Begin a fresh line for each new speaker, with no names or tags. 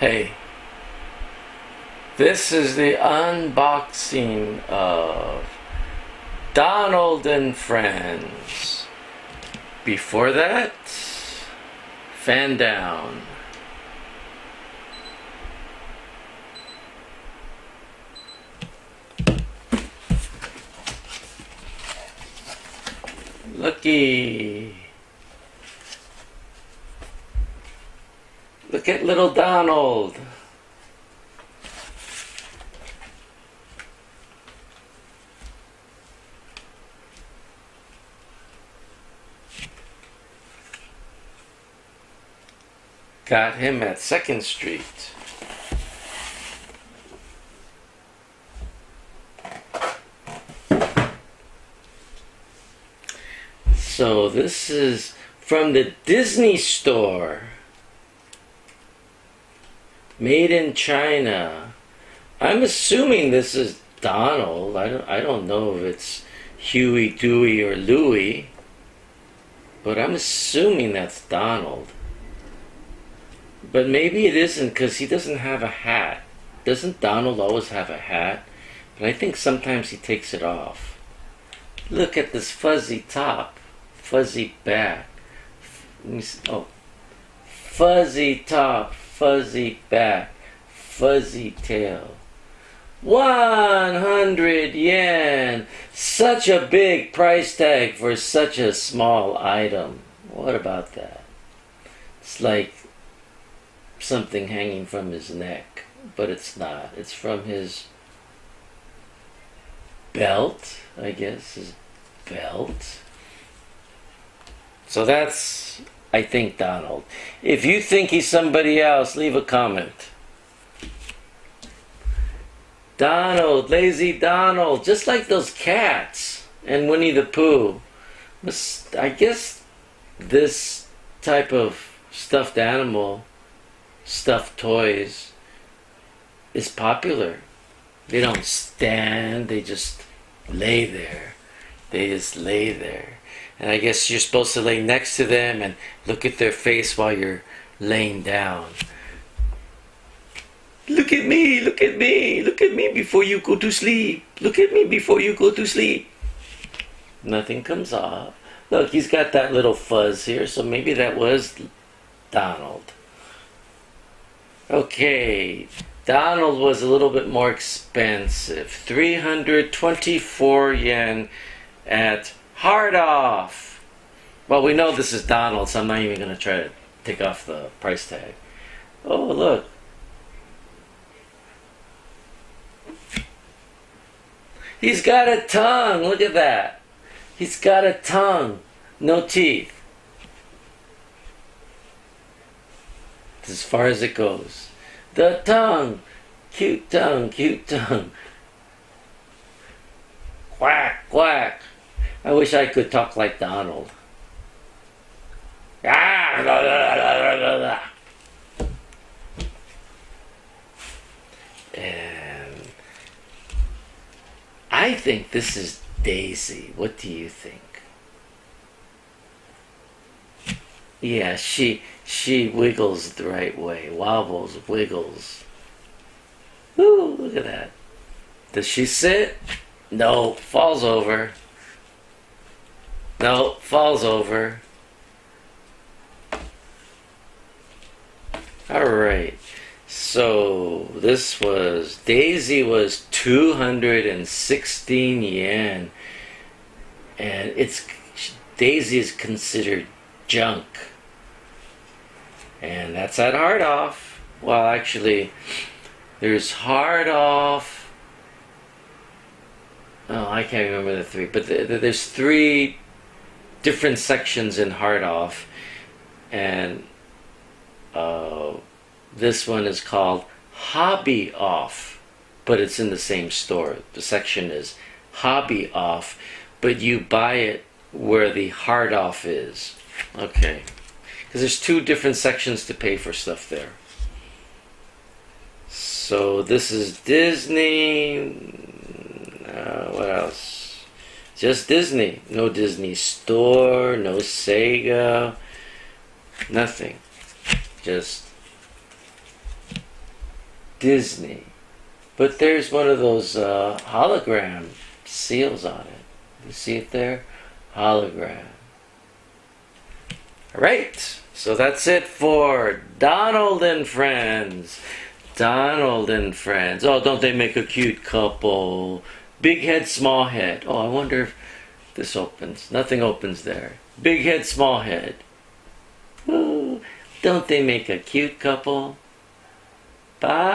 Hey, this is the unboxing of Donald and Friends. Before that, fan down. Looky. Look at little Donald. Got him at 2nd Street. So this is from the Disney store. Made in China. I'm assuming this is Donald. I don't know if it's Huey, Dewey, or Louie, but I'm assuming that's Donald. But maybe it isn't because he doesn't have a hat. Doesn't Donald always have a hat? But I think sometimes he takes it off. Look at this fuzzy top, fuzzy back. Let me see. Oh, fuzzy top, fuzzy back, fuzzy tail. 100 yen! Such a big price tag for such a small item. What about that? It's like something hanging from his neck, but it's not. It's from his belt, I guess, his belt. So that's, I think, Donald. If you think he's somebody else, leave a comment. Donald, lazy Donald, just like those cats and Winnie the Pooh. I guess this type of stuffed animal, stuffed toys, is popular. They don't stand, they just lay there. They just lay there. And I guess you're supposed to lay next to them and look at their face while you're laying down. Look at me, look at me, look at me before you go to sleep. Look at me before you go to sleep. Nothing comes off. Look, he's got that little fuzz here, so maybe that was Donald. Okay, Donald was a little bit more expensive. 324 yen at Hard Off. Well, we know this is Donald, so I'm not even going to try to take off the price tag. Oh, look. He's got a tongue. Look at that. He's got a tongue. No teeth. As far as it goes. The tongue. Cute tongue, cute tongue. Quack, quack. I wish I could talk like Donald. Ah, blah, blah, blah, blah, blah. And I think this is Daisy. What do you think? Yeah, she wiggles the right way. Wobbles, wiggles. Ooh, look at that. Does she sit? No, falls over. No, falls over. Alright. So this was, Daisy was 216 yen. And Daisy is considered junk. And that's at Hard Off. Well, actually, there's Hard Off. Oh, I can't remember the three. But there's 3 different sections in Hard Off. And this one is called Hobby Off. But it's in the same store. The section is Hobby Off. But you buy it where the Hard Off is. Okay. Because there's 2 different sections to pay for stuff there. So this is Disney. What else? Just Disney. No Disney Store, no Sega, nothing. Just Disney. But there's one of those hologram seals on it. You see it there? Hologram. Alright, so that's it for Donald and Friends. Donald and Friends. Oh, don't they make a cute couple? Big head, small head. Oh, I wonder if this opens. Nothing opens there. Big head, small head. Ooh, don't they make a cute couple? Bye.